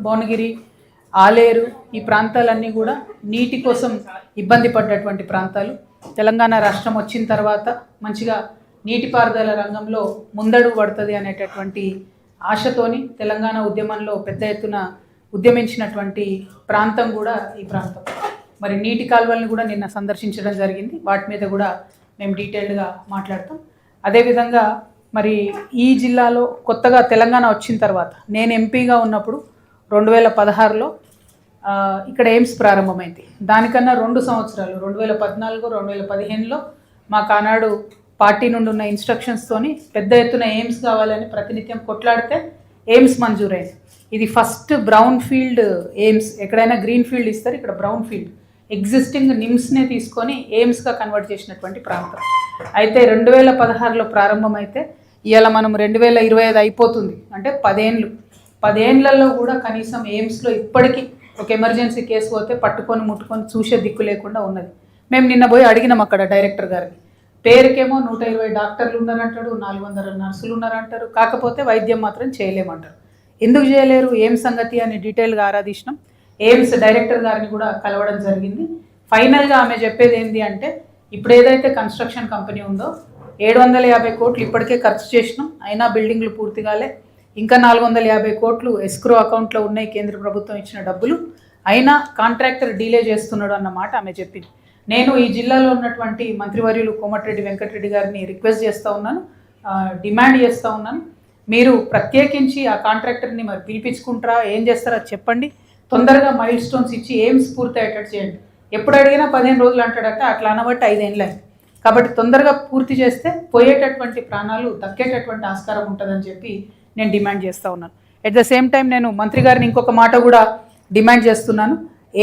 భువనగిరి, ఆలేరు ఈ ప్రాంతాలన్నీ కూడా నీటి కోసం ఇబ్బంది పడ్డటువంటి ప్రాంతాలు. తెలంగాణ రాష్ట్రం వచ్చిన తర్వాత మంచిగా నీటిపారుదల రంగంలో ముందడుగు పడుతుంది అనేటటువంటి ఆశతోని తెలంగాణ ఉద్యమంలో పెద్ద ఎత్తున ఉద్యమించినటువంటి ప్రాంతం కూడా ఈ ప్రాంతం. మరి నీటి కాలువలను కూడా నిన్న సందర్శించడం జరిగింది. వాటి మీద కూడా మేము డీటెయిల్డ్గా మాట్లాడతాం. అదేవిధంగా మరి ఈ జిల్లాలో కొత్తగా తెలంగాణ వచ్చిన తర్వాత నేను ఎంపీగా ఉన్నప్పుడు 2016లో ఇక్కడ ఎయిమ్స్ ప్రారంభమైంది. దానికన్నా 2 సంవత్సరాలు 2014, 2015లో మాకు ఆనాడు పార్టీ నుండి ఉన్న ఇన్స్ట్రక్షన్స్తోని పెద్ద ఎత్తున ఎయిమ్స్ కావాలని ప్రతినిత్యం కొట్లాడితే ఎయిమ్స్ మంజూరైంది. ఇది ఫస్ట్ బ్రౌన్ ఫీల్డ్ ఎయిమ్స్. ఎక్కడైనా గ్రీన్ ఫీల్డ్ ఇస్తారు, ఇక్కడ బ్రౌన్ ఫీల్డ్ ఎగ్జిస్టింగ్ నిమ్స్నే తీసుకొని ఎయిమ్స్గా కన్వర్ట్ చేసినటువంటి ప్రాంతం. అయితే 2016లో ప్రారంభమైతే ఇవాళ మనం 2025 అయిపోతుంది, అంటే 10 ఏళ్ళు. 10 ఏళ్లలో కూడా కనీసం ఎయిమ్స్లో ఇప్పటికీ ఒక ఎమర్జెన్సీ కేసు పోతే పట్టుకొని ముట్టుకొని చూసే దిక్కు లేకుండా ఉన్నది. మేము నిన్న పోయి అడిగినాం అక్కడ డైరెక్టర్ గారిని. పేరుకేమో 120 డాక్టర్లు ఉన్నారంటాడు, 400 నర్సులు ఉన్నారంటారు, కాకపోతే వైద్యం మాత్రం చేయలేమంటారు. ఎందుకు చేయలేరు, ఏం సంగతి అని డీటెయిల్గా ఆరాధించినాం. ఎయిమ్స్ డైరెక్టర్ గారిని కూడా కలవడం జరిగింది. ఫైనల్గా ఆమె చెప్పేది ఏంటి అంటే, ఇప్పుడు ఏదైతే కన్స్ట్రక్షన్ కంపెనీ ఉందో 750 కోట్లు ఇప్పటికే ఖర్చు చేసినాం, అయినా బిల్డింగ్లు పూర్తి కాలే. ఇంకా 450 కోట్లు ఎస్క్రో అకౌంట్లో ఉన్నాయి, కేంద్ర ప్రభుత్వం ఇచ్చిన డబ్బులు, అయినా కాంట్రాక్టర్ డీలే చేస్తున్నాడు అన్నమాట ఆమె చెప్పింది. నేను ఈ జిల్లాలో ఉన్నటువంటి మంత్రివర్యులు కోమటిరెడ్డి వెంకటరెడ్డి గారిని రిక్వెస్ట్ చేస్తూ ఉన్నాను, డిమాండ్ చేస్తూ ఉన్నాను, మీరు ప్రత్యేకించి ఆ కాంట్రాక్టర్ని మరి పిలిపించుకుంటారా, ఏం చేస్తారో చెప్పండి, తొందరగా మైల్ స్టోన్స్ ఇచ్చి ఎయిమ్స్ పూర్తి అయ్యేటట్టు చేయండి. ఎప్పుడు అడిగినా 15 రోజులు అంటాడట, అట్లా అనబట్టి 5 ఏళ్ళు అయింది. కాబట్టి తొందరగా పూర్తి చేస్తే పోయేటటువంటి ప్రాణాలు దక్కేటటువంటి ఆస్కారం ఉంటుందని చెప్పి నేను డిమాండ్ చేస్తూ ఉన్నాను. ఎట్ ద సేమ్ టైం నేను మంత్రి గారిని ఇంకొక మాట కూడా డిమాండ్ చేస్తున్నాను.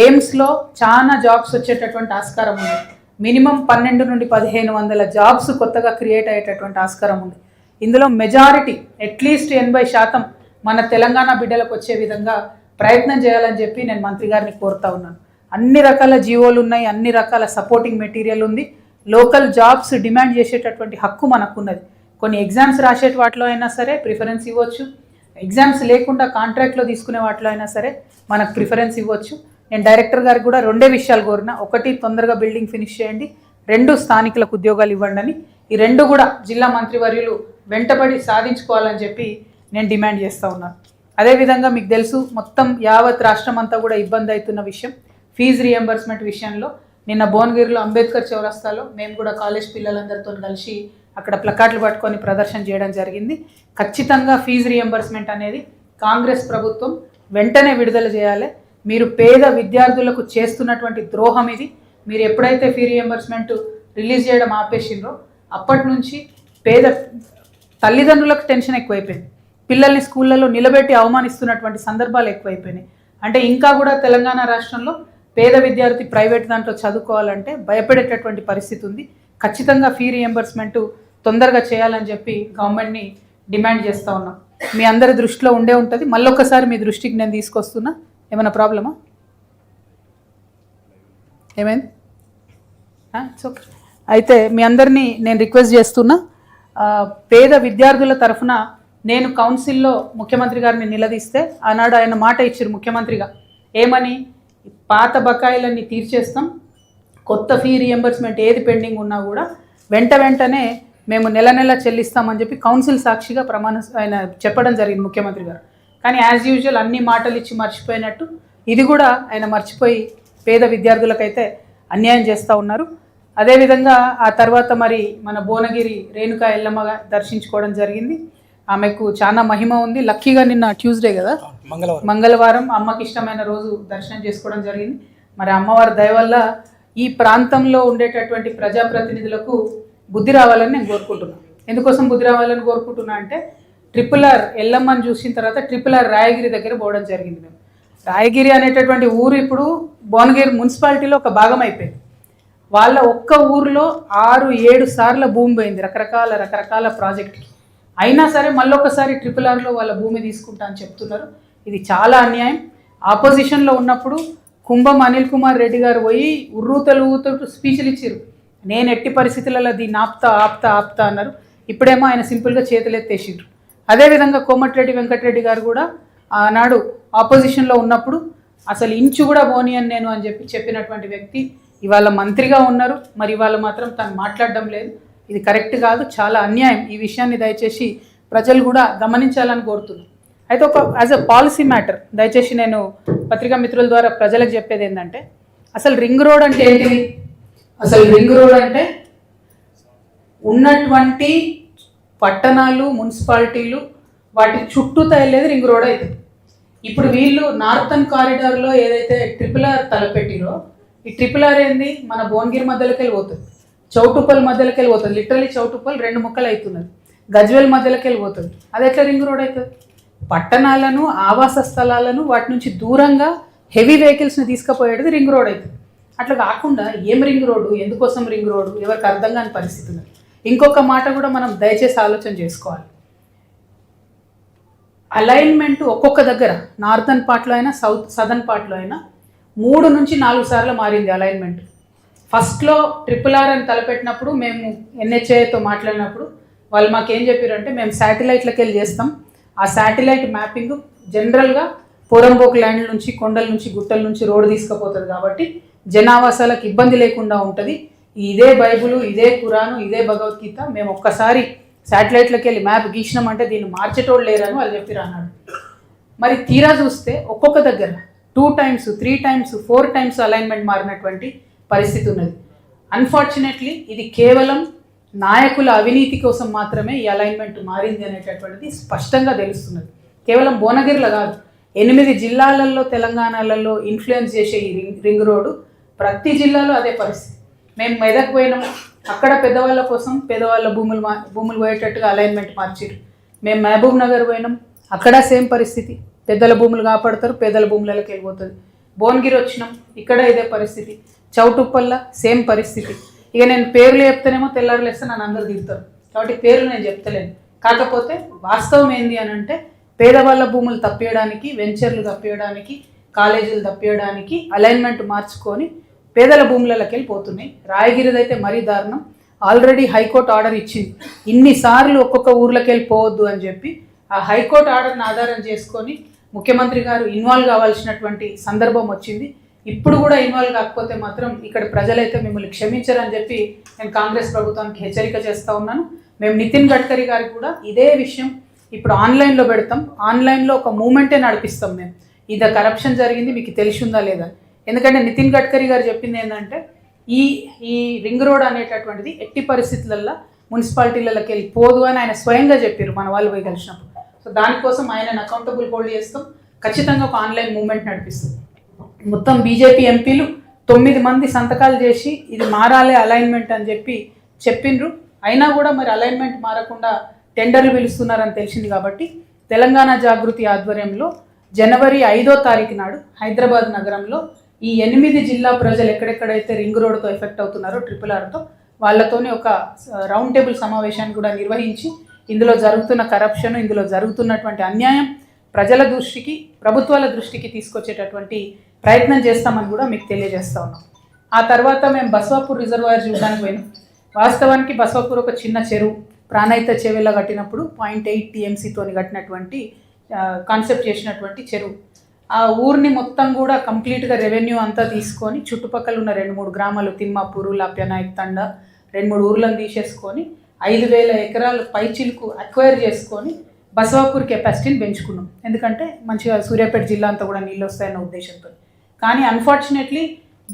ఎయిమ్స్లో చాలా జాబ్స్ వచ్చేటటువంటి ఆస్కారం ఉంది. మినిమం 12 నుండి 1500 జాబ్స్ కొత్తగా క్రియేట్ అయ్యేటటువంటి ఆస్కారం ఉంది. ఇందులో మెజారిటీ అట్లీస్ట్ 80% మన తెలంగాణ బిడ్డలకు వచ్చే విధంగా ప్రయత్నం చేయాలని చెప్పి నేను మంత్రి గారిని కోరుతా ఉన్నాను. అన్ని రకాల జీవోలు ఉన్నాయి, అన్ని రకాల సపోర్టింగ్ మెటీరియల్ ఉంది. లోకల్ జాబ్స్ డిమాండ్ చేసేటటువంటి హక్కు మనకున్నది. కొన్ని ఎగ్జామ్స్ రాసే వాటిలో అయినా సరే ప్రిఫరెన్స్ ఇవ్వచ్చు, ఎగ్జామ్స్ లేకుండా కాంట్రాక్ట్లో తీసుకునే వాటిలో అయినా సరే మనకు ప్రిఫరెన్స్ ఇవ్వచ్చు. నేను డైరెక్టర్ గారికి కూడా 2 విషయాలు కోరిన. 1, తొందరగా బిల్డింగ్ ఫినిష్ చేయండి, 2 స్థానికులకు ఉద్యోగాలు ఇవ్వండి అని. ఈ 2 కూడా జిల్లా మంత్రివర్యులు వెంటబడి సాధించుకోవాలని చెప్పి నేను డిమాండ్ చేస్తూ ఉన్నాను. అదేవిధంగా మీకు తెలుసు, మొత్తం యావత్ రాష్ట్రం అంతా కూడా ఇబ్బంది అవుతున్న విషయం ఫీజు రియంబర్స్మెంట్ విషయంలో. నిన్న భువనగిరిలో అంబేద్కర్ చౌరస్తాలో మేము కూడా కాలేజ్ పిల్లలందరితో కలిసి అక్కడ ప్లకార్డులు పట్టుకొని ప్రదర్శన చేయడం జరిగింది. ఖచ్చితంగా ఫీజు రియంబర్స్మెంట్ అనేది కాంగ్రెస్ ప్రభుత్వం వెంటనే విడుదల చేయాలి. మీరు పేద విద్యార్థులకు చేస్తున్నటువంటి ద్రోహం ఇది. మీరు ఎప్పుడైతే ఫీ రియంబర్స్మెంట్ రిలీజ్ చేయడం ఆపేసిండ్రో అప్పటి నుంచి పేద తల్లిదండ్రులకు టెన్షన్ ఎక్కువైపోయింది. పిల్లల్ని స్కూళ్ళలో నిలబెట్టి అవమానిస్తున్నటువంటి సందర్భాలు ఎక్కువైపోయినాయి. అంటే ఇంకా కూడా తెలంగాణ రాష్ట్రంలో పేద విద్యార్థి ప్రైవేట్ దాంట్లో చదువుకోవాలంటే భయపడేటటువంటి పరిస్థితి ఉంది. ఖచ్చితంగా ఫీ రియంబర్స్మెంట్ తొందరగా చేయాలని చెప్పి గవర్నమెంట్ని డిమాండ్ చేస్తూ ఉన్నాం. మీ అందరి దృష్టిలో ఉండే ఉంటుంది. మళ్ళొక్కసారి మీ దృష్టికి నేను తీసుకొస్తున్నా. ఏమైనా ప్రాబ్లమా? ఏమైంది? ఓకే. అయితే మీ అందరినీ నేను రిక్వెస్ట్ చేస్తున్నా, పేద విద్యార్థుల తరఫున నేను కౌన్సిల్లో ముఖ్యమంత్రి గారిని నిలదీస్తే ఆనాడు ఆయన మాట ఇచ్చారు ముఖ్యమంత్రిగా, ఏమని, పాత బకాయిలన్నీ తీర్చేస్తాం, కొత్త ఫీ రియంబర్స్మెంట్ ఏది పెండింగ్ ఉన్నా కూడా వెంటనే మేము నెల చెల్లిస్తామని చెప్పి కౌన్సిల్ సాక్షిగా ఆయన చెప్పడం జరిగింది ముఖ్యమంత్రి గారు. కానీ యాజ్ యూజువల్ అన్ని మాటలు ఇచ్చి మర్చిపోయినట్టు ఇది కూడా ఆయన మర్చిపోయి పేద విద్యార్థులకైతే అన్యాయం చేస్తూ ఉన్నారు. అదేవిధంగా ఆ తర్వాత మరి మన భువనగిరి రేణుకా ఎల్లమ్మ దర్శించుకోవడం జరిగింది. ఆమెకు చాలా మహిమ ఉంది. లక్కీగా నిన్న ట్యూస్డే కదా, మంగళవారం అమ్మకి ఇష్టమైన రోజు దర్శనం చేసుకోవడం జరిగింది. మరి అమ్మవారి దయ వల్ల ఈ ప్రాంతంలో ఉండేటటువంటి ప్రజాప్రతినిధులకు బుద్ధి రావాలని నేను కోరుకుంటున్నాను. ఎందుకోసం బుద్ధి రావాలని కోరుకుంటున్నా అంటే, RRR ఎల్లమ్మని చూసిన తర్వాత RRR రాయగిరి దగ్గర పోవడం జరిగింది. మేము రాయగిరి అనేటటువంటి ఊరు ఇప్పుడు భువనగిరి మున్సిపాలిటీలో ఒక భాగం అయిపోయింది. వాళ్ళ ఒక్క ఊరిలో 6-7 సార్ల భూమి పోయింది రకరకాల ప్రాజెక్టుకి. అయినా సరే మళ్ళొకసారి RRRలో వాళ్ళ భూమి తీసుకుంటా అని చెప్తున్నారు. ఇది చాలా అన్యాయం. ఆపోజిషన్లో ఉన్నప్పుడు కుంభం అనిల్ కుమార్ రెడ్డి గారు పోయి ఉర్రూతలు స్పీచ్లు ఇచ్చారు. నేను ఎట్టి పరిస్థితులలో దీన్ని ఆప్తా అన్నారు. ఇప్పుడేమో ఆయన సింపుల్గా చేతులెత్తేసిండ్రు. అదేవిధంగా కోమటిరెడ్డి వెంకటరెడ్డి గారు కూడా ఆనాడు ఆపోజిషన్లో ఉన్నప్పుడు అసలు ఇంచు కూడా పోనీ అని నేను అని చెప్పినటువంటి వ్యక్తి ఇవాళ మంత్రిగా ఉన్నారు. మరి ఇవాళ మాత్రం తను మాట్లాడడం లేదు. ఇది కరెక్ట్ కాదు, చాలా అన్యాయం. ఈ విషయాన్ని దయచేసి ప్రజలు కూడా గమనించాలని కోరుతున్నాను. అయితే ఒక యాజ్ అ పాలసీ మ్యాటర్ దయచేసి నేను పత్రికా మిత్రుల ద్వారా ప్రజలకు చెప్పేది ఏంటంటే, అసలు రింగ్ రోడ్ అంటే ఏంటిది? అసలు రింగ్ రోడ్ అంటే ఉన్నటువంటి పట్టణాలు, మున్సిపాలిటీలు వాటి చుట్టూ తయలేదు రింగ్ రోడ్ అవుతుంది. ఇప్పుడు వీళ్ళు నార్థన్ కారిడార్లో ఏదైతే RRR తలపెట్టిరో, ఈ RRR ఏంది, మన భువనగిరి మధ్యలోకి వెళ్ళిపోతుంది, చౌటుప్పల్ మధ్యలోకి వెళ్ళిపోతుంది. లిటరలీ చౌటుప్పల్ 2 ముక్కలు అవుతున్నది. గజ్వేల్ మధ్యలోకి వెళ్ళిపోతుంది. అది ఎట్లా రింగ్ రోడ్ అవుతుంది? పట్టణాలను, ఆవాస స్థలాలను వాటి నుంచి దూరంగా హెవీ వెహికల్స్ని తీసుకుపోయేది రింగ్ రోడ్ అవుతుంది. అట్లా కాకుండా ఏం రింగ్ రోడ్డు, ఎందుకోసం రింగ్ రోడ్డు, ఎవరికి అర్థం కాని పరిస్థితి ఉన్నది. ఇంకొక మాట కూడా మనం దయచేసి ఆలోచన చేసుకోవాలి. అలైన్మెంట్ ఒక్కొక్క దగ్గర నార్థన్ పార్ట్లో అయినా సదర్న్ పార్ట్లో అయినా 3 నుంచి 4 సార్లు మారింది అలైన్మెంట్. ఫస్ట్లో RRR అని తలపెట్టినప్పుడు మేము NHAతో మాట్లాడినప్పుడు వాళ్ళు మాకేం చెప్పారంటే, మేము శాటిలైట్లకి వెళ్ళి చేస్తాం, ఆ శాటిలైట్ మ్యాపింగ్ జనరల్గా పోరంబోక్ ల్యాండ్ల నుంచి, కొండల నుంచి, గుట్టల నుంచి రోడ్డు తీసుకుపోతుంది కాబట్టి జనావాసాలకు ఇబ్బంది లేకుండా ఉంటుంది. ఇదే బైబులు, ఇదే ఖురాను, ఇదే భగవద్గీత, మేము ఒక్కసారి శాటిలైట్లకి వెళ్ళి మ్యాప్ గీసినామంటే దీన్ని మార్చేటోళ్ళు లేరని వాళ్ళు చెప్పిరు అన్నాడు. మరి తీరా చూస్తే ఒక్కొక్క దగ్గర 2 times, 3 times, 4 times అలైన్మెంట్ మారినటువంటి పరిస్థితి ఉన్నది. అన్ఫార్చునేట్లీ ఇది కేవలం నాయకుల అవినీతి కోసం మాత్రమే ఈ అలైన్మెంట్ మారింది అనేటటువంటిది స్పష్టంగా తెలుస్తున్నది. కేవలం భువనగిరిలో కాదు, 8 జిల్లాలలో, తెలంగాణలలో ఇన్ఫ్లుయెన్స్ చేసే ఈ రింగ్ రోడ్డు ప్రతి జిల్లాలో అదే పరిస్థితి. మేము మెదక్ పోయినాం, అక్కడ పెద్దవాళ్ళ కోసం పేదవాళ్ళ భూములు పోయేటట్టుగా అలైన్మెంట్ మార్చారు. మేము మహబూబ్ నగర్ పోయినాం, అక్కడ సేమ్ పరిస్థితి, పెద్దల భూములు కాపాడతారు, పేదల భూములలోకి వెళ్ళిపోతుంది. భువనగిరి వచ్చినాం, ఇక్కడ ఇదే పరిస్థితి. చౌటుప్పల్ల సేమ్ పరిస్థితి. ఇక నేను పేర్లు చెప్తేనేమో తెల్లారులేస్తే నన్ను అందరూ తిడతారు, కాబట్టి పేర్లు నేను చెప్తలేను. కాకపోతే వాస్తవం ఏంది అని అంటే, పేదవాళ్ళ భూములు తప్పేయడానికి, వెంచర్లు తప్పేయడానికి, కాలేజీలు తప్పేయడానికి అలైన్మెంట్ మార్చుకొని పేదల భూములలోకి వెళ్ళిపోతున్నాయి. రాయగిరిది అయితే మరీ దారుణం. ఆల్రెడీ హైకోర్టు ఆర్డర్ ఇచ్చింది, ఇన్నిసార్లు ఒక్కొక్క ఊర్లోకి వెళ్ళిపోవద్దు అని చెప్పి. ఆ హైకోర్టు ఆర్డర్ని ఆధారం చేసుకొని ముఖ్యమంత్రి గారు ఇన్వాల్వ్ కావాల్సినటువంటి సందర్భం వచ్చింది. ఇప్పుడు కూడా ఇన్వాల్వ్ కాకపోతే మాత్రం ఇక్కడ ప్రజలైతే మిమ్మల్ని క్షమించరని చెప్పి నేను కాంగ్రెస్ ప్రభుత్వానికి హెచ్చరిక చేస్తూ ఉన్నాను. మేము నితిన్ గడ్కరీ గారికి కూడా ఇదే విషయం ఇప్పుడు ఆన్లైన్లో పెడతాం, ఆన్లైన్లో ఒక మూమెంటే నడిపిస్తాం. మేము ఇది కరప్షన్ జరిగింది మీకు తెలిసి ఉందా లేదా. ఎందుకంటే నితిన్ గడ్కరీ గారు చెప్పింది ఏంటంటే, ఈ రింగ్ రోడ్ అనేటటువంటిది ఎట్టి పరిస్థితులలో మున్సిపాలిటీలకి వెళ్ళి పోదు అని ఆయన స్వయంగా చెప్పారు మన వాళ్ళు పోయి కలిసినప్పుడు. సో దానికోసం ఆయనను అకౌంటబుల్ హోల్డ్ చేస్తాం. ఖచ్చితంగా ఒక ఆన్లైన్ మూమెంట్ నడిపిస్తాం. మొత్తం బీజేపీ ఎంపీలు 9 మంది సంతకాలు చేసి ఇది మారాలి అలైన్మెంట్ అని చెప్పిండ్రు. అయినా కూడా మరి అలైన్మెంట్ మారకుండా టెండర్లు పిలుస్తున్నారని తెలిసింది. కాబట్టి తెలంగాణ జాగృతి ఆధ్వర్యంలో జనవరి 5వ తారీఖు నాడు హైదరాబాద్ నగరంలో ఈ 8 జిల్లా ప్రజలు ఎక్కడెక్కడైతే రింగ్ రోడ్తో ఎఫెక్ట్ అవుతున్నారో RRRతో వాళ్ళతోనే ఒక రౌండ్ టేబుల్ సమావేశాన్ని కూడా నిర్వహించి ఇందులో జరుగుతున్న కరప్షన్, ఇందులో జరుగుతున్నటువంటి అన్యాయం ప్రజల దృష్టికి, ప్రభుత్వాల దృష్టికి తీసుకొచ్చేటటువంటి ప్రయత్నం చేస్తామని కూడా మీకు తెలియజేస్తా ఉన్నాం. ఆ తర్వాత మేము బస్వాపూర్ రిజర్వాయర్ చూడడానికి పోయినాం. వాస్తవానికి బస్వాపూర్ ఒక చిన్న చెరువు, ప్రాణహిత చెరువులా కట్టినప్పుడు 0.8 TMCతో కట్టినటువంటి కాన్సెప్ట్ చేసినటువంటి చెరువు. ఆ ఊరిని మొత్తం కూడా కంప్లీట్గా రెవెన్యూ అంతా తీసుకొని చుట్టుపక్కల ఉన్న 2-3 గ్రామాలు, తిమ్మాపూరు, లాప్యానాయక్ తండ, 2-3 ఊర్లను తీసేసుకొని 5,000 ఎకరాలు పైచిలుకు అక్వైర్ చేసుకొని బసవాపూర్ కెపాసిటీని పెంచుకున్నాం. ఎందుకంటే మంచిగా సూర్యాపేట జిల్లా అంతా కూడా నీళ్ళు వస్తాయన్న ఉద్దేశంతో. కానీ అన్ఫార్చునేట్లీ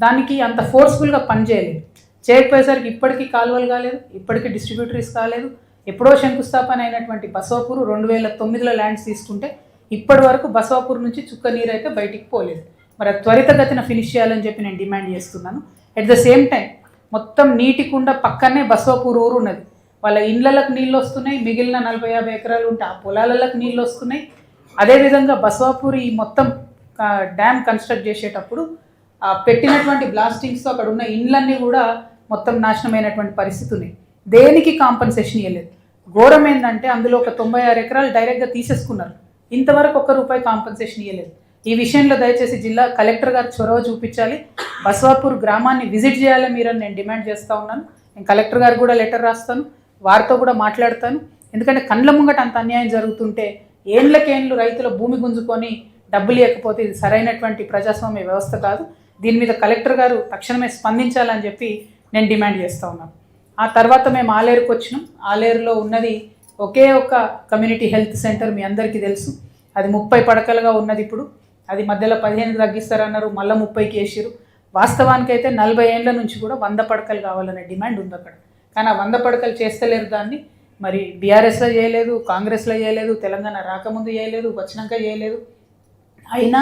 దానికి అంత ఫోర్స్ఫుల్గా పనిచేయలేదు. చేయకపోయేసరికి ఇప్పటికీ కాలువలు కాలేదు, ఇప్పటికీ డిస్ట్రిబ్యూటరీస్ కాలేదు. ఎప్పుడో శంకుస్థాపన అయినటువంటి బసవాపూర్ 2009లో ల్యాండ్స్ తీసుకుంటే ఇప్పటి వరకు బసవాపూర్ నుంచి చుక్క నీరు అయితే బయటికి పోలేదు. మరి త్వరితగతిన ఫినిష్ చేయాలని చెప్పి నేను డిమాండ్ చేస్తున్నాను. అట్ ద సేమ్ టైం మొత్తం నీటి కుండ పక్కనే బసవాపూర్ ఊరు ఉన్నది. వాళ్ళ ఇళ్ళలకు నీళ్ళు వస్తున్నాయి, మిగిలిన 40-50 ఎకరాలు ఉంటే ఆ పొలాలకు నీళ్ళు వస్తున్నాయి. అదేవిధంగా బసవాపూర్ ఈ మొత్తం డ్యామ్ కన్స్ట్రక్ట్ చేసేటప్పుడు పెట్టినటువంటి బ్లాస్టింగ్స్తో అక్కడ ఉన్న ఇండ్లన్నీ కూడా మొత్తం నాశనమైనటువంటి పరిస్థితి ఉన్నాయి. దేనికి కాంపన్సేషన్ ఇవ్వలేదు. ఘోరం ఏంటంటే అందులో ఒక 96 ఎకరాలు డైరెక్ట్గా తీసేసుకున్నారు. ఇంతవరకు ₹1 కాంపన్సేషన్ ఇవ్వలేదు. ఈ విషయంలో దయచేసి జిల్లా కలెక్టర్ గారు చొరవ చూపించాలి. బసవాపూర్ గ్రామాన్ని విజిట్ చేయాలి మీరని నేను డిమాండ్ చేస్తూ ఉన్నాను. నేను కలెక్టర్ గారు కూడా లెటర్ రాస్తాను, వారితో కూడా మాట్లాడతాను. ఎందుకంటే కండ్ల ముంగట అంత అన్యాయం జరుగుతుంటే ఏండ్లకేండ్లు రైతుల భూమి గుంజుకొని డబ్బులు ఇవ్వకపోతే ఇది సరైనటువంటి ప్రజాస్వామ్య వ్యవస్థ కాదు, దీని మీద కలెక్టర్ గారు తక్షణమే స్పందించాలని చెప్పి నేను డిమాండ్ చేస్తూ ఉన్నాను. ఆ తర్వాత మేము ఆలేరుకు వచ్చినాం. ఆలేరులో ఉన్నది ఒకే ఒక కమ్యూనిటీ హెల్త్ సెంటర్, మీ అందరికీ తెలుసు. అది 30 పడకలుగా ఉన్నది. ఇప్పుడు అది మధ్యలో 15 తగ్గిస్తారన్నారు, మళ్ళీ 30కి వేసారు. వాస్తవానికైతే 40 ఏళ్ళ నుంచి కూడా 100 పడకలు కావాలనే డిమాండ్ ఉంది అక్కడ. కానీ ఆ 100 పడకలు చేస్తలేరు. దాన్ని మరి బీఆర్ఎస్లో చేయలేదు, కాంగ్రెస్లో చేయలేదు, తెలంగాణ రాకముందు చేయలేదు, వచ్చినాక చేయలేదు. అయినా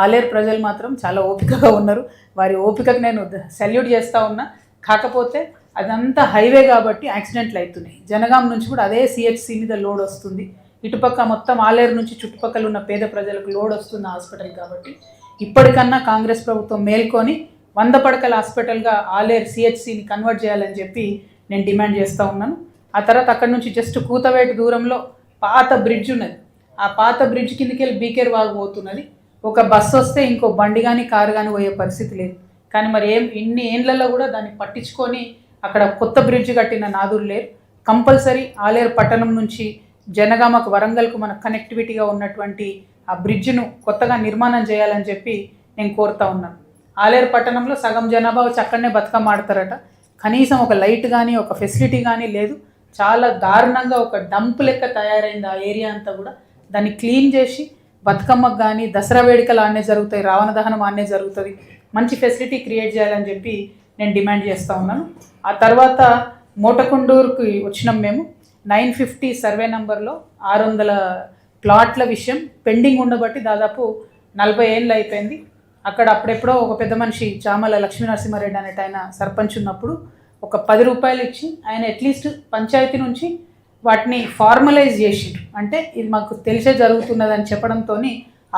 ఆలేరు ప్రజలు మాత్రం చాలా ఓపికగా ఉన్నారు. వారి ఓపికకు నేను సెల్యూట్ చేస్తూ ఉన్నా. కాకపోతే అదంతా హైవే కాబట్టి యాక్సిడెంట్లు అవుతున్నాయి. జనగాం నుంచి కూడా అదే సిహెచ్సి మీద లోడ్ వస్తుంది. ఇటుపక్క మొత్తం ఆలేరు నుంచి చుట్టుపక్కల ఉన్న పేద ప్రజలకు లోడ్ వస్తుంది హాస్పిటల్ కాబట్టి ఇప్పటికన్నా కాంగ్రెస్ ప్రభుత్వం మేల్కొని 100 పడకల హాస్పిటల్గా ఆలేరు సిహెచ్సిని కన్వర్ట్ చేయాలని చెప్పి నేను డిమాండ్ చేస్తూ ఉన్నాను. ఆ తర్వాత అక్కడి నుంచి జస్ట్ కూతవేటు దూరంలో పాత బ్రిడ్జ్ ఉన్నది. ఆ పాత బ్రిడ్జ్ కిందకి వెళ్ళి బీకేర్ వాగు పోతున్నది. ఒక బస్సు వస్తే ఇంకో బండి కానీ కారు కానీ పోయే పరిస్థితి లేదు. కానీ మరి ఇన్ని ఏండ్లలో కూడా దాన్ని పట్టించుకొని అక్కడ కొత్త బ్రిడ్జ్ కట్టిన నాదులు లేరు. కంపల్సరీ ఆలేరు పట్టణం నుంచి జనగామకు, వరంగల్కు మన కనెక్టివిటీగా ఉన్నటువంటి ఆ బ్రిడ్జ్ను కొత్తగా నిర్మాణం చేయాలని చెప్పి నేను కోరుతా ఉన్నాను. ఆలేరు పట్టణంలో సగం జనాభా వచ్చి అక్కడనే బతుకమ్మ ఆడతారట. కనీసం ఒక లైట్ కానీ ఒక ఫెసిలిటీ కానీ లేదు. చాలా దారుణంగా ఒక డంప్ లెక్క తయారైంది ఆ ఏరియా అంతా కూడా. దాన్ని క్లీన్ చేసి బతుకమ్మకు కానీ దసరా వేడుకలు ఆడనే జరుగుతాయి, రావణ దహనం ఆడనే జరుగుతుంది. మంచి ఫెసిలిటీ క్రియేట్ చేయాలని చెప్పి నేను డిమాండ్ చేస్తూ ఉన్నాను. ఆ తర్వాత మోటకొండూరుకి వచ్చినాం మేము. 950 సర్వే నంబర్లో 600 ప్లాట్ల విషయం పెండింగ్ ఉండబట్టి దాదాపు 40 ఏళ్ళు అయిపోయింది. అక్కడ అప్పుడెప్పుడో ఒక పెద్ద మనిషి చామల లక్ష్మీ నరసింహారెడ్డి అనేట ఆయన సర్పంచ్ ఉన్నప్పుడు ఒక 10 రూపాయలు ఇచ్చి ఆయన అట్లీస్ట్ పంచాయతీ నుంచి వాటిని ఫార్మలైజ్ చేసిండ్రు. అంటే ఇది మాకు తెలిసే జరుగుతున్నదని చెప్పడంతో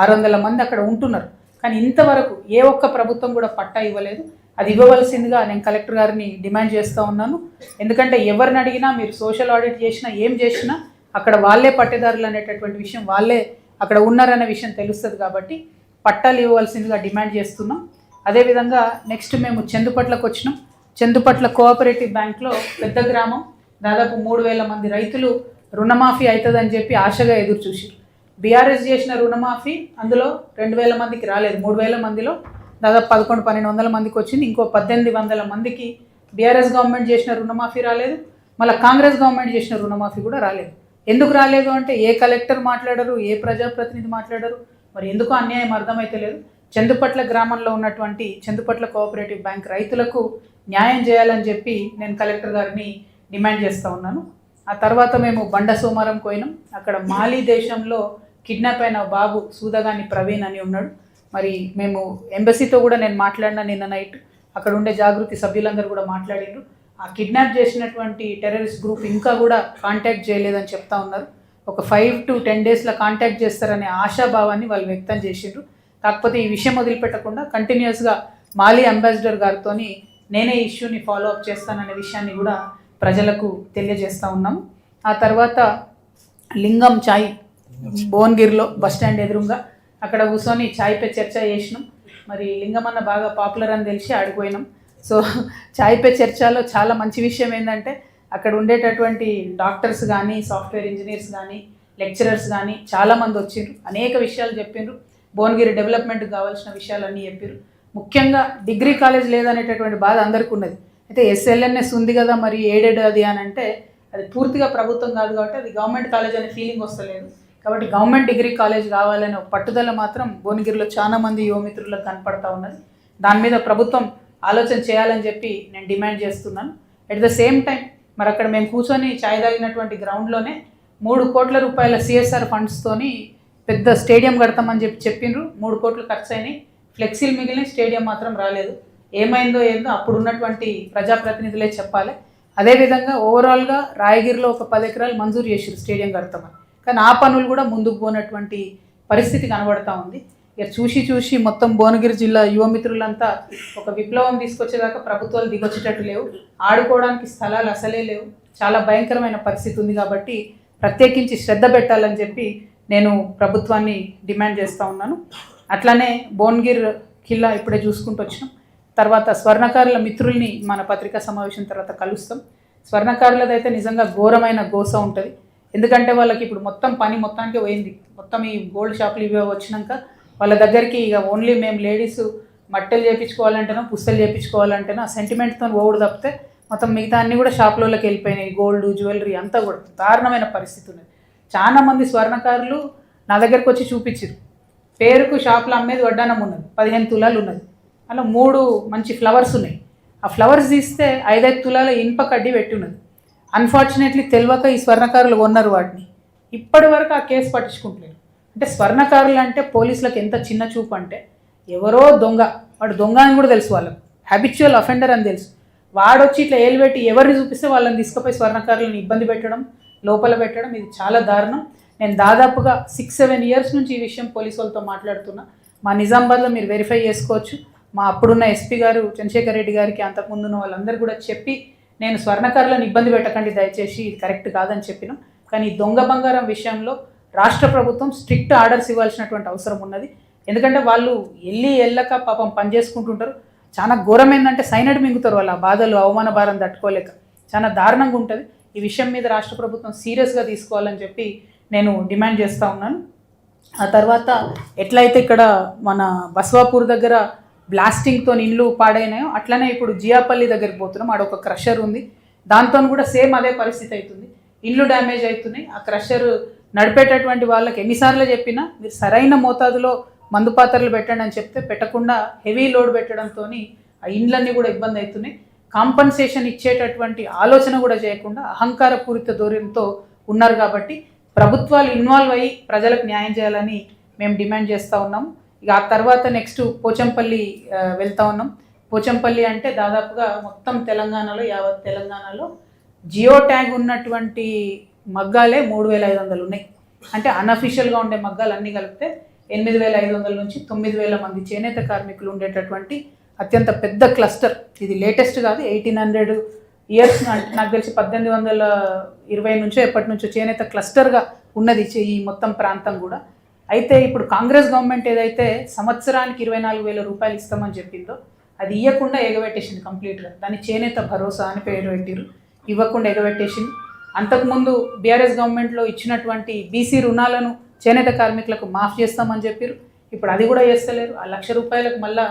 600 మంది అక్కడ ఉంటున్నారు. కానీ ఇంతవరకు ఏ ఒక్క ప్రభుత్వం కూడా పట్టా ఇవ్వలేదు. అది ఇవ్వవలసిందిగా నేను కలెక్టర్ గారిని డిమాండ్ చేస్తూ ఉన్నాను. ఎందుకంటే ఎవరిని అడిగినా మీరు సోషల్ ఆడిట్ చేసినా ఏం చేసినా అక్కడ వాళ్ళే పట్టేదారులు అనేటటువంటి విషయం, వాళ్ళే అక్కడ ఉన్నారనే విషయం తెలుస్తుంది. కాబట్టి పట్టాలు ఇవ్వవలసిందిగా డిమాండ్ చేస్తున్నాం. అదేవిధంగా నెక్స్ట్ మేము చందుపట్లకు వచ్చినాం. చందుపట్ల కోఆపరేటివ్ బ్యాంక్లో పెద్ద గ్రామం, దాదాపు 3000 మంది రైతులు రుణమాఫీ అవుతుందని చెప్పి ఆశగా ఎదురు చూసారు. బీఆర్ఎస్ చేసిన రుణమాఫీ అందులో 2000 మందికి రాలేదు. 3000 మందిలో దాదాపు 1100-1200 మందికి వచ్చింది. ఇంకో 1800 మందికి బీఆర్ఎస్ గవర్నమెంట్ చేసిన రుణమాఫీ రాలేదు. మళ్ళీ కాంగ్రెస్ గవర్నమెంట్ చేసిన రుణమాఫీ కూడా రాలేదు. ఎందుకు రాలేదు అంటే ఏ కలెక్టర్ మాట్లాడరు, ఏ ప్రజాప్రతినిధి మాట్లాడరు. మరి ఎందుకు అన్యాయం అర్థమైతే లేదు. చందుపట్ల గ్రామంలో ఉన్నటువంటి చందుపట్ల కోఆపరేటివ్ బ్యాంక్ రైతులకు న్యాయం చేయాలని చెప్పి నేను కలెక్టర్ గారిని డిమాండ్ చేస్తూ ఉన్నాను. ఆ తర్వాత మేము బండ సోమారం పోయినాం. అక్కడ మాలీ దేశంలో కిడ్నాప్ అయిన బాబు సూదగాని ప్రవీణ్ అని ఉన్నాడు. మరి మేము ఎంబసీతో కూడా నేను మాట్లాడినా నిన్న నైట్. అక్కడ ఉండే జాగృతి సభ్యులందరూ కూడా మాట్లాడిండ్రు. ఆ కిడ్నాప్ చేసినటువంటి టెర్రరిస్ట్ గ్రూప్ ఇంకా కూడా కాంటాక్ట్ చేయలేదని చెప్తా ఉన్నారు. ఒక 5 to 10 డేస్లో కాంటాక్ట్ చేస్తారనే ఆశాభావాన్ని వాళ్ళు వ్యక్తం చేసిండ్రు. కాకపోతే ఈ విషయం వదిలిపెట్టకుండా కంటిన్యూస్గా మాలీ అంబాసిడర్ గారితో నేనే ఇష్యూని ఫాలో అప్ చేస్తాననే విషయాన్ని కూడా ప్రజలకు తెలియజేస్తూ ఉన్నాము. ఆ తర్వాత లింగం చాయ్ భువనగిరిలో బస్టాండ్ ఎదురుగా అక్కడ కూర్చొని చాయ్ పే చర్చ చేసినాం. మరి లింగం అన్న బాగా పాపులర్ అని తెలిసి ఆడిపోయినాం. సో చాయ్ పే చర్చలో చాలా మంచి విషయం ఏంటంటే అక్కడ ఉండేటటువంటి డాక్టర్స్ కానీ, సాఫ్ట్వేర్ ఇంజనీర్స్ కానీ, లెక్చరర్స్ కానీ చాలామంది వచ్చిండ్రు. అనేక విషయాలు చెప్పిండ్రు. భువనగిరి డెవలప్మెంట్కి కావాల్సిన విషయాలన్నీ చెప్పారు. ముఖ్యంగా డిగ్రీ కాలేజ్ లేదనేటటువంటి బాధ అందరికీ ఉన్నది. అయితే ఎస్ఎల్ఎన్ఎస్ ఉంది కదా, మరి ఏడెడ్ అది అని అంటే అది పూర్తిగా ప్రభుత్వం కాదు కాబట్టి అది గవర్నమెంట్ కాలేజ్ అనే ఫీలింగ్ వస్తలేదు. కాబట్టి గవర్నమెంట్ డిగ్రీ కాలేజ్ కావాలనే పట్టుదల మాత్రం భువనగిరిలో చాలామంది యువమిత్రులకు కనపడతా ఉన్నది. దాని మీద ప్రభుత్వం ఆలోచన చేయాలని చెప్పి నేను డిమాండ్ చేస్తున్నాను. ఎట్ ద సేమ్ టైం మరి అక్కడ మేము కూర్చొని ఛాయ్ తాగినటువంటి గ్రౌండ్లోనే 3 కోట్ల రూపాయల సిఎస్ఆర్ ఫండ్స్తోని పెద్ద స్టేడియం కడతామని చెప్పిండ్రు. 3 కోట్లు ఖర్చు అయినాయి. ఫ్లెక్సీలు మిగిలిన స్టేడియం మాత్రం రాలేదు. ఏమైందో ఏందో అప్పుడు ఉన్నటువంటి ప్రజాప్రతినిధులే చెప్పాలి. అదేవిధంగా ఓవరాల్గా రాయగిరిలో ఒక 10 ఎకరాలు మంజూరు చేసారు స్టేడియం కడతామని. కానీ ఆ పనులు కూడా ముందుకు పోనటువంటి పరిస్థితి కనబడతా ఉంది. ఇక చూసి మొత్తం భువనగిరి జిల్లా యువమిత్రులంతా ఒక విప్లవం తీసుకొచ్చేదాకా ప్రభుత్వాలు దిగొచ్చేటట్టు లేవు. ఆడుకోవడానికి స్థలాలు అసలే లేవు. చాలా భయంకరమైన పరిస్థితి ఉంది. కాబట్టి ప్రత్యేకించి శ్రద్ధ పెట్టాలని చెప్పి నేను ప్రభుత్వాన్ని డిమాండ్ చేస్తూ ఉన్నాను. అట్లానే భువనగిరి ఖిల్లా ఇప్పుడే చూసుకుంటూ వచ్చినాం. తర్వాత స్వర్ణకారుల మిత్రుల్ని మన పత్రికా సమావేశం తర్వాత కలుస్తాం. స్వర్ణకారులదైతే నిజంగా ఘోరమైన గోస ఉంటుంది. ఎందుకంటే వాళ్ళకి ఇప్పుడు మొత్తం పని మొత్తానికి పోయింది. మొత్తం ఈ గోల్డ్ షాపులు ఇవి వచ్చినాక వాళ్ళ దగ్గరికి ఇక ఓన్లీ మేము లేడీస్ మట్టెలు చేయించుకోవాలంటేనో పుస్తలు చేయించుకోవాలంటేనో ఆ సెంటిమెంట్తో ఓడు తప్పితే మొత్తం మిగతా అన్నీ కూడా షాప్లోకి వెళ్ళిపోయినాయి. గోల్డ్ జ్యువెలరీ అంతా కూడా దారుణమైన పరిస్థితి ఉన్నది. చాలామంది స్వర్ణకారులు నా దగ్గరకు వచ్చి చూపించారు. పేరుకు షాప్లో అమ్మేది వడ్డానం ఉన్నది, 15 తులాలు ఉన్నది, అలా 3 మంచి ఫ్లవర్స్ ఉన్నాయి. ఆ ఫ్లవర్స్ తీస్తే 5-5 తులాల ఇనుప కడ్డీ పెట్టి ఉన్నది. అన్ఫార్చునేట్లీ తెలియక ఈ స్వర్ణకారులు కొన్నారు వాటిని. ఇప్పటి వరకు ఆ కేసు పట్టించుకుంటలేరు. అంటే స్వర్ణకారులు అంటే పోలీసులకు ఎంత చిన్న చూపు అంటే, ఎవరో దొంగ, వాడు దొంగ అని కూడా తెలుసు, వాళ్ళకు హ్యాబిచువల్ అఫెండర్ అని తెలుసు. వాడొచ్చి ఇట్లా ఏలు పెట్టి ఎవరిని చూపిస్తే వాళ్ళని తీసుకుపోయి స్వర్ణకారులను ఇబ్బంది పెట్టడం, లోపల పెట్టడం, ఇది చాలా దారుణం. నేను దాదాపుగా 6-7 ఇయర్స్ నుంచి ఈ విషయం పోలీసు వాళ్ళతో మాట్లాడుతున్నా. మా నిజామాబాద్లో మీరు వెరిఫై చేసుకోవచ్చు. మా అప్పుడున్న ఎస్పీ గారు చంద్రశేఖర్ రెడ్డి గారికి, అంతకుముందు ఉన్న వాళ్ళందరూ కూడా చెప్పి, నేను స్వర్ణకారులను ఇబ్బంది పెట్టకండి దయచేసి, ఇది కరెక్ట్ కాదని చెప్పినాం. కానీ దొంగ బంగారం విషయంలో రాష్ట్ర ప్రభుత్వం స్ట్రిక్ట్ ఆర్డర్స్ ఇవ్వాల్సినటువంటి అవసరం ఉన్నది. ఎందుకంటే వాళ్ళు వెళ్ళక పాపం పని చేసుకుంటుంటారు. చాలా ఘోరం ఏంటంటే సైనడ్ మింగుతారు వాళ్ళు, ఆ బాధలు అవమాన భారం తట్టుకోలేక. చాలా దారుణంగా ఉంటుంది. ఈ విషయం మీద రాష్ట్ర ప్రభుత్వం సీరియస్గా తీసుకోవాలని చెప్పి నేను డిమాండ్ చేస్తూ ఉన్నాను. ఆ తర్వాత ఎట్లయితే ఇక్కడ మన బస్వాపూర్ దగ్గర బ్లాస్టింగ్తో ఇండ్లు పాడైనాయో అట్లనే ఇప్పుడు జియాపల్లి దగ్గరికి పోతున్నాం. ఆడ ఒక క్రషర్ ఉంది, దాంతో కూడా సేమ్ అదే పరిస్థితి అవుతుంది. ఇండ్లు డ్యామేజ్ అవుతున్నాయి. ఆ క్రషర్ నడిపేటటువంటి వాళ్ళకి ఎన్నిసార్లు చెప్పినా మీరు సరైన మోతాదులో మందు పాత్రలు పెట్టండి అని చెప్తే పెట్టకుండా హెవీ లోడ్ పెట్టడంతో ఆ ఇండ్లన్నీ కూడా ఇబ్బంది అవుతున్నాయి. కాంపన్సేషన్ ఇచ్చేటటువంటి ఆలోచన కూడా చేయకుండా అహంకారపూరిత ధోరణితో ఉన్నారు. కాబట్టి ప్రభుత్వాలు ఇన్వాల్వ్ అయ్యి ప్రజలకు న్యాయం చేయాలని మేము డిమాండ్ చేస్తూ ఉన్నాము. ఇక ఆ తర్వాత నెక్స్ట్ పోచంపల్లి వెళ్తూ ఉన్నాం. పోచంపల్లి అంటే దాదాపుగా మొత్తం తెలంగాణలో, యావత్ తెలంగాణలో జియో ట్యాగ్ ఉన్నటువంటి మగ్గాలే 3500 ఉన్నాయి. అంటే అన్అఫీషియల్గా ఉండే మగ్గాలు అన్నీ కలిపితే 8500 నుంచి 9000 మంది చేనేత కార్మికులు ఉండేటటువంటి అత్యంత పెద్ద క్లస్టర్. ఇది లేటెస్ట్ కాదు, 1800 ఇయర్స్ నాకు తెలిసి 1820 నుంచో ఎప్పటి నుంచో చేనేత క్లస్టర్గా ఉన్నది ఈ మొత్తం ప్రాంతం కూడా. అయితే ఇప్పుడు కాంగ్రెస్ గవర్నమెంట్ ఏదైతే సంవత్సరానికి 24,000 రూపాయలు ఇస్తామని చెప్పిందో అది ఇవ్వకుండా ఎగబెట్టేసింది కంప్లీట్గా. దాన్ని చేనేత భరోసా అని పేరు పెట్టిరు, ఇవ్వకుండా ఎగబెట్టేసింది. అంతకుముందు బీఆర్ఎస్ గవర్నమెంట్లో ఇచ్చినటువంటి బీసీ రుణాలను చేనేత కార్మికులకు మాఫ్ చేస్తామని చెప్పారు. ఇప్పుడు అది కూడా చేస్తలేరు. ఆ 1,00,000 రూపాయలకు మళ్ళీ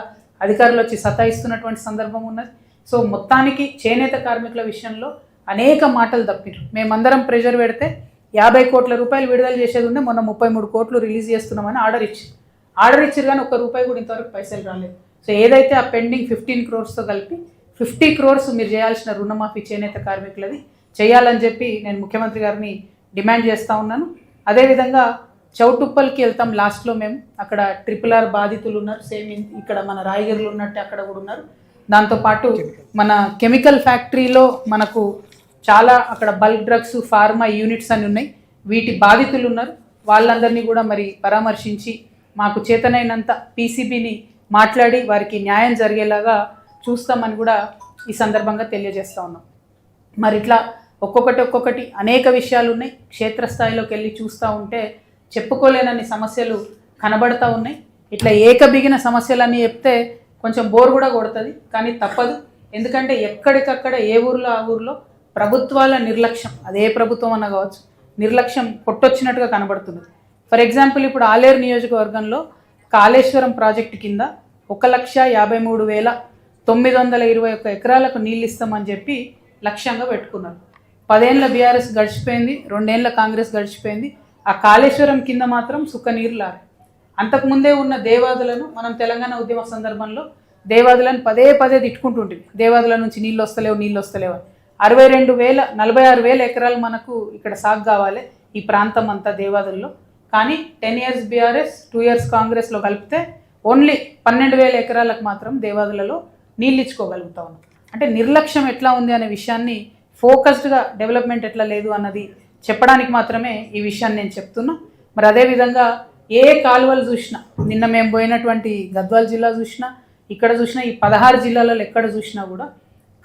అధికారులు వచ్చి సతాయిస్తున్నటువంటి సందర్భం ఉన్నది. సో మొత్తానికి చేనేత కార్మికుల విషయంలో అనేక మాటలు తప్పిరు. మేమందరం ప్రెషర్ పెడితే 50 కోట్ల రూపాయలు విడుదల చేసేది ఉండే, మొన్న 33 కోట్లు రిలీజ్ చేస్తున్నామని ఆర్డర్ ఇచ్చారు కానీ ఒక్క రూపాయి కూడా ఇంతవరకు పైసలు రాలేదు. సో ఏదైతే ఆ పెండింగ్ 15 crores కలిపి 50 crores మీరు చేయాల్సిన రుణమాఫీ చేనేత కార్మికులది చేయాలని చెప్పి నేను ముఖ్యమంత్రి గారిని డిమాండ్ చేస్తూ ఉన్నాను. అదేవిధంగా చౌటుప్పల్కి వెళ్తాం లాస్ట్లో మేము. అక్కడ RRR బాధితులు ఉన్నారు, సేమ్ ఇక్కడ మన రాయగిరిలో ఉన్నట్టు అక్కడ కూడా ఉన్నారు. దాంతోపాటు మన కెమికల్ ఫ్యాక్టరీలో మనకు చాలా అక్కడ బల్క్ డ్రగ్స్, ఫార్మా యూనిట్స్ అని ఉన్నాయి. వీటి బాధితులు ఉన్నారు. వాళ్ళందరినీ కూడా మరి పరామర్శించి మాకు చేతనైనంత పీసీబీని మాట్లాడి వారికి న్యాయం జరిగేలాగా చూస్తామని కూడా ఈ సందర్భంగా తెలియజేస్తూ ఉన్నాం. మరి ఇట్లా ఒక్కొక్కటి అనేక విషయాలు ఉన్నాయి. క్షేత్రస్థాయిలోకి వెళ్ళి చూస్తూ ఉంటే చెప్పుకోలేనన్ని సమస్యలు కనబడతా ఉన్నాయి. ఇట్లా ఏకబిగిన సమస్యలన్నీ చెప్తే కొంచెం బోర్ కూడా కొడుతుంది, కానీ తప్పదు. ఎందుకంటే ఎక్కడికక్కడ ఏ ఊర్లో ఆ ఊర్లో ప్రభుత్వాల నిర్లక్ష్యం, అదే ప్రభుత్వం అన్న కావచ్చు, నిర్లక్ష్యం కొట్టొచ్చినట్టుగా కనబడుతుంది. ఫర్ ఎగ్జాంపుల్ ఇప్పుడు ఆలేరు నియోజకవర్గంలో కాళేశ్వరం ప్రాజెక్టు కింద 1,53,921 ఎకరాలకు నీళ్ళు ఇస్తామని చెప్పి లక్ష్యంగా పెట్టుకున్నారు. 10 ఏళ్ళ బీఆర్ఎస్ గడిచిపోయింది, 2 ఏళ్ళ కాంగ్రెస్ గడిచిపోయింది. ఆ కాళేశ్వరం కింద మాత్రం సుక్క నీరు లారే. అంతకుముందే ఉన్న దేవాదులను మనం తెలంగాణ ఉద్యమ సందర్భంలో దేవాదులను పదే తిట్టుకుంటుంటుంది. దేవాదుల నుంచి నీళ్ళు వస్తలేవు అని. 46,000 ఎకరాలు మనకు ఇక్కడ సాగు కావాలి ఈ ప్రాంతం అంతా దేవాదుల్లో. కానీ 10 years బీఆర్ఎస్, 2 years కాంగ్రెస్లో కలిపితే ఓన్లీ 12,000 ఎకరాలకు మాత్రం దేవాదులలో నీళ్ళు ఇచ్చుకోగలుగుతా ఉన్నాం. అంటే నిర్లక్ష్యం ఎట్లా ఉంది అనే విషయాన్ని, ఫోకస్డ్గా డెవలప్మెంట్ ఎట్లా లేదు అన్నది చెప్పడానికి మాత్రమే ఈ విషయాన్ని నేను చెప్తున్నా. మరి అదేవిధంగా ఏ కాలువలు చూసినా, నిన్న మేము పోయినటువంటి గద్వాల్ జిల్లా చూసినా, ఇక్కడ చూసినా, ఈ 16 జిల్లాలలో ఎక్కడ చూసినా కూడా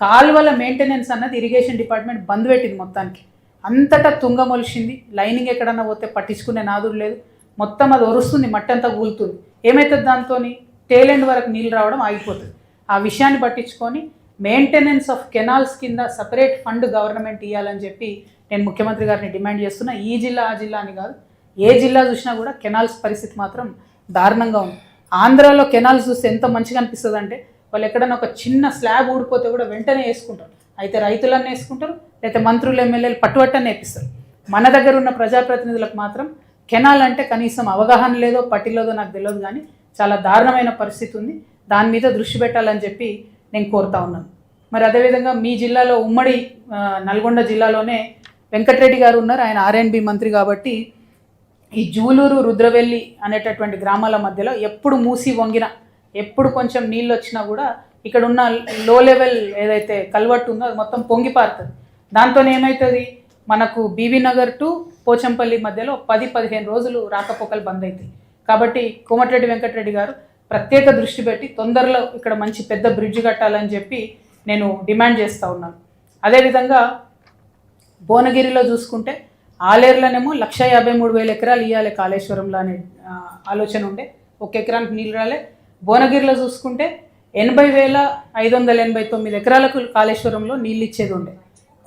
కాలువల మెయింటెనెన్స్ అన్నది ఇరిగేషన్ డిపార్ట్మెంట్ బంద్ పెట్టింది మొత్తానికి. అంతటా తుంగమొలిసింది. లైనింగ్ ఎక్కడన్నా పోతే పట్టించుకునే నాదుడు లేదు. మొత్తం అది ఒరుస్తుంది, మట్టి అంతా కూలుతుంది. ఏమవుతుంది దాంతో? టేల్ ఎండ్ వరకు నీళ్ళు రావడం ఆగిపోతుంది. ఆ విషయాన్ని పట్టించుకొని మెయింటెనెన్స్ ఆఫ్ కెనాల్స్ కింద సపరేట్ ఫండ్ గవర్నమెంట్ ఇవ్వాలని చెప్పి నేను ముఖ్యమంత్రి గారిని డిమాండ్ చేస్తున్నా. ఈ జిల్లా ఆ జిల్లా అని కాదు, ఏ జిల్లా చూసినా కూడా కెనాల్స్ పరిస్థితి మాత్రం దారుణంగా ఉంది. ఆంధ్రాలో కెనాల్స్ చూస్తే ఎంత మంచిగా అనిపిస్తుంది అంటే వాళ్ళు ఎక్కడైనా ఒక చిన్న స్లాబ్ ఊడిపోతే కూడా వెంటనే వేసుకుంటారు. అయితే రైతులన్నీ వేసుకుంటారు, లేకపోతే మంత్రులు ఎమ్మెల్యేలు పట్టుబట్టని వేపిస్తారు. మన దగ్గర ఉన్న ప్రజాప్రతినిధులకు మాత్రం కెనాల్ అంటే కనీసం అవగాహన లేదో పట్టిలేదో నాకు తెలియదు, కానీ చాలా దారుణమైన పరిస్థితి ఉంది. దాని మీద దృష్టి పెట్టాలని చెప్పి నేను కోరుతా ఉన్నాను. మరి అదేవిధంగా మీ జిల్లాలో ఉమ్మడి నల్గొండ జిల్లాలోనే వెంకటరెడ్డి గారు ఉన్నారు. ఆయన R&B మంత్రి కాబట్టి ఈ జూలూరు రుద్రవెల్లి అనేటటువంటి గ్రామాల మధ్యలో ఎప్పుడు మూసి వంగినా, ఎప్పుడు కొంచెం నీళ్ళు వచ్చినా కూడా ఇక్కడ ఉన్న లో లెవెల్ ఏదైతే కల్వర్ట్ ఉందో అది మొత్తం పొంగి పారుతుంది. దాంతో ఏమవుతుంది, మనకు బీబీ నగర్ టు పోచంపల్లి మధ్యలో 10-15 రోజులు రాకపోకలు బంద్ అవుతాయి. కాబట్టి కోమటిరెడ్డి వెంకటరెడ్డి గారు ప్రత్యేక దృష్టి పెట్టి తొందరలో ఇక్కడ మంచి పెద్ద బ్రిడ్జ్ కట్టాలని చెప్పి నేను డిమాండ్ చేస్తూ ఉన్నాను. అదేవిధంగా భువనగిరిలో చూసుకుంటే ఆలేరులోనేమో 153,000 ఎకరాలు ఇవ్వాలి కాళేశ్వరంలో అనే ఆలోచన ఉండే, 1 ఎకరానికి నీళ్ళు రాలే. భువనగిరిలో చూసుకుంటే 80,589 ఎకరాలకు కాళేశ్వరంలో నీళ్ళు ఇచ్చేది ఉండే,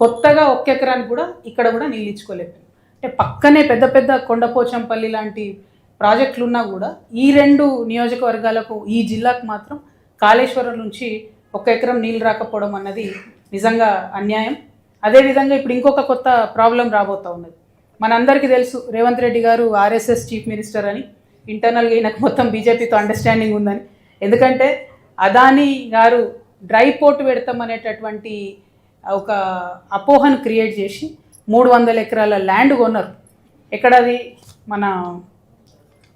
కొత్తగా 1 ఎకరానికి కూడా ఇక్కడ కూడా నీళ్ళు ఇచ్చుకోలేదు. అంటే పక్కనే పెద్ద పెద్ద కొండపోచంపల్లి లాంటి ప్రాజెక్టులు ఉన్నా కూడా ఈ 2 నియోజకవర్గాలకు, ఈ జిల్లాకు మాత్రం కాళేశ్వరం నుంచి 1 ఎకరం నీళ్ళు రాకపోవడం అన్నది నిజంగా అన్యాయం. అదేవిధంగా ఇప్పుడు ఇంకొక కొత్త ప్రాబ్లం రాబోతూ ఉన్నది. మనందరికీ తెలుసు రేవంత్ రెడ్డి గారు RSS చీఫ్ మినిస్టర్ అని, ఇంటర్నల్గా ఈయనకు మొత్తం బీజేపీతో అండర్స్టాండింగ్ ఉందని. ఎందుకంటే అదానీ గారు డ్రై పోర్ట్ పెడతామనేటటువంటి ఒక అపోహను క్రియేట్ చేసి 300 ఎకరాల ల్యాండ్ కొన్నారు. ఎక్కడది, మన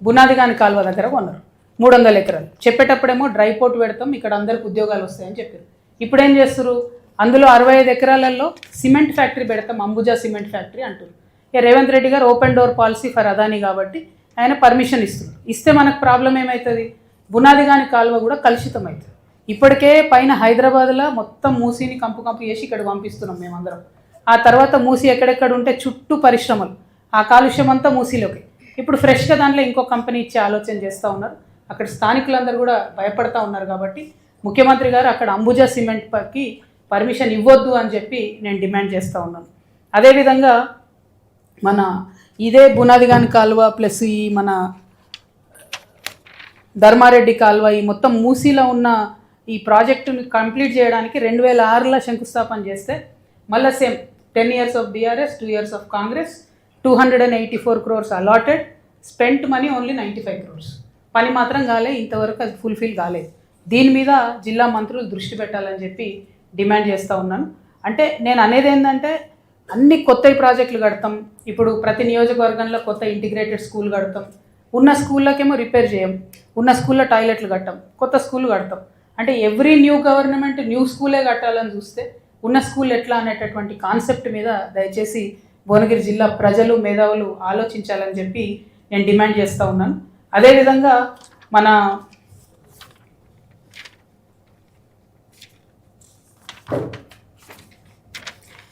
బునాదిగాని కాలువ దగ్గర కొన్నారు 300 ఎకరాలు. చెప్పేటప్పుడేమో డ్రై పోర్ట్ పెడతాం, ఇక్కడ అందరికి ఉద్యోగాలు వస్తాయని చెప్పారు. ఇప్పుడు ఏం చేస్తారు, అందులో 65 ఎకరాలలో సిమెంట్ ఫ్యాక్టరీ పెడతాం, అంబుజా సిమెంట్ ఫ్యాక్టరీ అంటారు. ఇక రేవంత్ రెడ్డి గారు open door policy for Adani కాబట్టి ఆయన పర్మిషన్ ఇస్తున్నారు. ఇస్తే మనకు ప్రాబ్లం ఏమవుతుంది, బునాదిగాని కాలువ కూడా కలుషితం అవుతుంది. ఇప్పటికే పైన హైదరాబాద్లో మొత్తం మూసీని కంపు చేసి ఇక్కడ పంపిస్తున్నాం మేమందరం. ఆ తర్వాత మూసి ఎక్కడెక్కడ ఉంటే చుట్టూ పరిశ్రమలు, ఆ కాలుష్యం అంతా మూసీలోకి. ఇప్పుడు ఫ్రెష్గా దాంట్లో ఇంకో కంపెనీ ఇచ్చే ఆలోచన చేస్తూ ఉన్నారు. అక్కడ స్థానికులందరూ కూడా భయపడతా ఉన్నారు. కాబట్టి ముఖ్యమంత్రి గారు అక్కడ అంబుజా సిమెంట్కి పర్మిషన్ ఇవ్వద్దు అని చెప్పి నేను డిమాండ్ చేస్తూ ఉన్నాను. అదేవిధంగా మన ఇదే బునాదిగాని కాలువ ప్లస్ ఈ మన ధర్మారెడ్డి కాలువ, ఈ మొత్తం మూసీలో ఉన్న ఈ ప్రాజెక్టుని కంప్లీట్ చేయడానికి 2006లో శంకుస్థాపన చేస్తే మళ్ళీ same 10 years of BRS, 2 years of Congress, 284 crores allotted, spent money only 95 crores. పని మాత్రం కాలే, ఇంతవరకు అది ఫుల్ఫిల్ కాలేదు. దీని మీద జిల్లా మంత్రులు దృష్టి పెట్టాలని చెప్పి డిమాండ్ చేస్తూ ఉన్నాను. అంటే నేను అనేది ఏంటంటే అన్ని కొత్త ప్రాజెక్టులు కడతాం, ఇప్పుడు ప్రతి నియోజకవర్గంలో కొత్త ఇంటిగ్రేటెడ్ స్కూల్ కడతాం, ఉన్న స్కూళ్ళకేమో రిపేర్ చేయం, ఉన్న స్కూల్లో టాయిలెట్లు కట్టాం, కొత్త స్కూల్ కడతాం. అంటే ఎవ్రీ న్యూ గవర్నమెంట్ న్యూ స్కూలే కట్టాలని చూస్తే ఉన్న స్కూల్ ఎట్లా అనేటటువంటి కాన్సెప్ట్ మీద దయచేసి భువనగిరి జిల్లా ప్రజలు, మేధావులు ఆలోచించాలని చెప్పి నేను డిమాండ్ చేస్తూ ఉన్నాను. అదేవిధంగా మన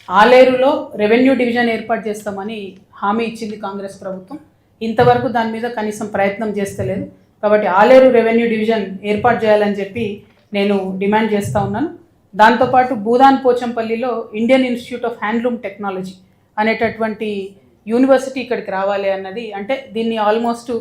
ఆలేరులో రెవెన్యూ డివిజన్ ఏర్పాటు చేస్తామని హామీ ఇచ్చింది కాంగ్రెస్ ప్రభుత్వం. ఇంతవరకు దాని మీద కనీసం ప్రయత్నం చేస్తలేదు. కాబట్టి ఆలేరు రెవెన్యూ డివిజన్ ఏర్పాటు చేయాలని చెప్పి నేను డిమాండ్ చేస్తూ ఉన్నాను. దాంతోపాటు భూదాన్ పోచంపల్లిలో Indian institute of handloom technology అనేటటువంటి యూనివర్సిటీ ఇక్కడికి రావాలి అన్నది, అంటే దీన్ని ఆల్మోస్ట్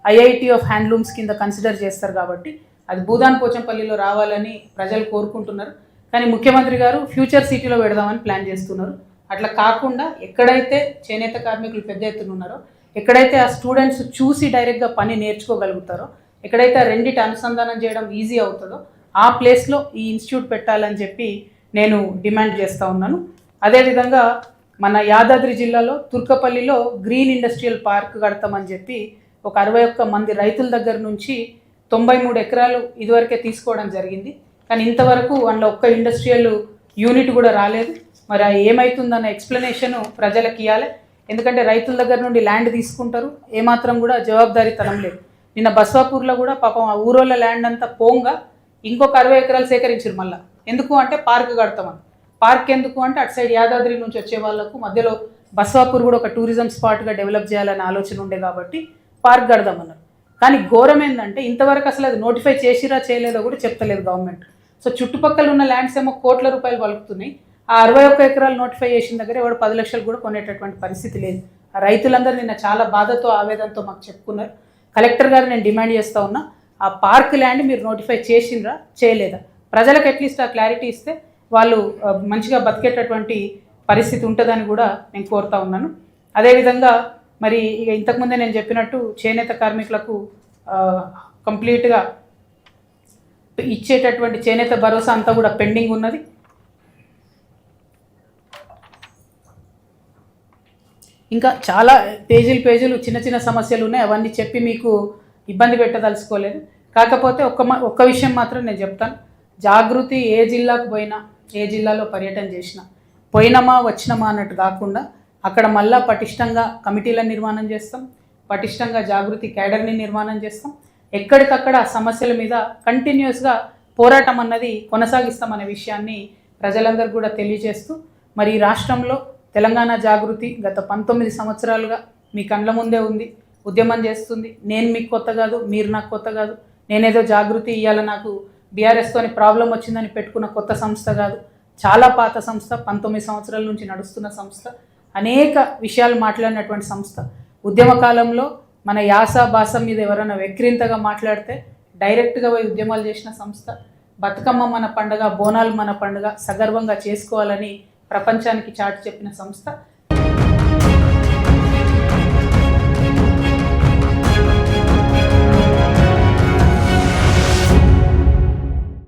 IIT ఆఫ్ హ్యాండ్లూమ్స్ కింద కన్సిడర్ చేస్తారు కాబట్టి అది భూదాన్ పోచంపల్లిలో రావాలని ప్రజలు కోరుకుంటున్నారు. కానీ ముఖ్యమంత్రి గారు ఫ్యూచర్ సిటీలో పెడదామని ప్లాన్ చేస్తున్నారు. అట్లా కాకుండా ఎక్కడైతే చేనేత కార్మికులు పెద్ద ఎత్తున ఉన్నారో, ఎక్కడైతే ఆ స్టూడెంట్స్ చూసి డైరెక్ట్గా పని నేర్చుకోగలుగుతారో, ఎక్కడైతే ఆ రెండిటి అనుసంధానం చేయడం ఈజీ అవుతుందో ఆ ప్లేస్లో ఈ ఇన్స్టిట్యూట్ పెట్టాలని చెప్పి నేను డిమాండ్ చేస్తూ ఉన్నాను. అదేవిధంగా మన యాదాద్రి జిల్లాలో తుర్కపల్లిలో గ్రీన్ ఇండస్ట్రియల్ పార్క్ కడతామని చెప్పి ఒక 61 మంది రైతుల దగ్గర నుంచి 93 ఎకరాలు ఇదివరకే తీసుకోవడం జరిగింది. కానీ ఇంతవరకు అందులో ఒక్క ఇండస్ట్రియల్ యూనిట్ కూడా రాలేదు. మరి ఏమవుతుందన్న ఎక్స్ప్లెనేషను ప్రజలకు ఇవ్వాలి. ఎందుకంటే రైతుల దగ్గర నుండి ల్యాండ్ తీసుకుంటారు, ఏమాత్రం కూడా జవాబుదారీతనం లేదు. నిన్న బస్వాపూర్లో కూడా పాపం ఆ ఊరోళ్ళ ల్యాండ్ అంతా పోంగా ఇంకొక 60 ఎకరాలు సేకరించారు. మళ్ళీ ఎందుకు అంటే పార్క్ కడతామని. పార్క్ ఎందుకు అంటే అటు సైడ్ యాదాద్రి నుంచి వచ్చే వాళ్ళకు మధ్యలో బస్వాపూర్ కూడా ఒక టూరిజం స్పాట్గా డెవలప్ చేయాలనే ఆలోచన ఉండే కాబట్టి పార్క్ కడదామన్నారు. కానీ ఘోరం ఏంటంటే ఇంతవరకు అసలు అది నోటిఫై చేసిరా చేయలేదో కూడా చెప్తలేదు గవర్నమెంట్. సో చుట్టుపక్కల ఉన్న ల్యాండ్స్ ఏమో కోట్ల రూపాయలు పలుకుతున్నాయి. ఆ 61 ఎకరాలు నోటిఫై చేసిన దగ్గర ఎవరు 10 లక్షలు కూడా కొనేటటువంటి పరిస్థితి లేదు. ఆ రైతులందరూ నిన్న చాలా బాధతో ఆవేదనతో మాకు చెప్పుకున్నారు. కలెక్టర్ గారు నేను డిమాండ్ చేస్తూ ఉన్నా, ఆ పార్క్ ల్యాండ్ మీరు నోటిఫై చేసిండ్రా చేయలేదా? ప్రజలకు అట్లీస్ట్ ఆ క్లారిటీ ఇస్తే వాళ్ళు మంచిగా బతికేటటువంటి పరిస్థితి ఉంటుందని కూడా నేను కోరుతా ఉన్నాను. అదేవిధంగా మరి ఇక ఇంతకుముందే నేను చెప్పినట్టు చేనేత కార్మికులకు కంప్లీట్గా ఇచ్చేటటువంటి చేనేత భరోసా అంతా కూడా పెండింగ్ ఉన్నది. ఇంకా చాలా పేజీలు చిన్న చిన్న సమస్యలు ఉన్నాయి, అవన్నీ చెప్పి మీకు ఇబ్బంది పెట్టదలుచుకోలేదు. కాకపోతే ఒక్క విషయం మాత్రం నేను చెప్తాను. జాగృతి ఏ జిల్లాకు పోయినా, ఏ జిల్లాలో పర్యటన చేసినా పోయినమా వచ్చినమా అన్నట్టు కాకుండా అక్కడ మళ్ళా పటిష్టంగా కమిటీలను నిర్మాణం చేస్తాం, పటిష్టంగా జాగృతి క్యాడర్ని నిర్మాణం చేస్తాం. ఎక్కడికక్కడ సమస్యల మీద కంటిన్యూస్గా పోరాటం అన్నది కొనసాగిస్తామనే విషయాన్ని ప్రజలందరూ కూడా తెలియజేస్తూ, మరి ఈ రాష్ట్రంలో తెలంగాణ జాగృతి గత 19 సంవత్సరాలుగా మీ కండ్ల ముందే ఉంది, ఉద్యమం చేస్తుంది. నేను మీకు కొత్త కాదు, మీరు నాకు కొత్త కాదు. నేనేదో జాగృతి ఇవ్వాల నాకు బీఆర్ఎస్తోని ప్రాబ్లం వచ్చిందని పెట్టుకున్న కొత్త సంస్థ కాదు, చాలా పాత సంస్థ, 19 సంవత్సరాల నుంచి నడుస్తున్న సంస్థ, అనేక విషయాలు మాట్లాడినటువంటి సంస్థ. ఉద్యమ కాలంలో మన యాస భాష మీద ఎవరైనా వెక్రింతగా మాట్లాడితే డైరెక్ట్గా పోయి ఉద్యమాలు చేసిన సంస్థ. బతుకమ్మ మన పండుగ, బోనాలు మన పండుగ, సగర్వంగా చేసుకోవాలని ప్రపంచానికి చాటి చెప్పిన సంస్థ.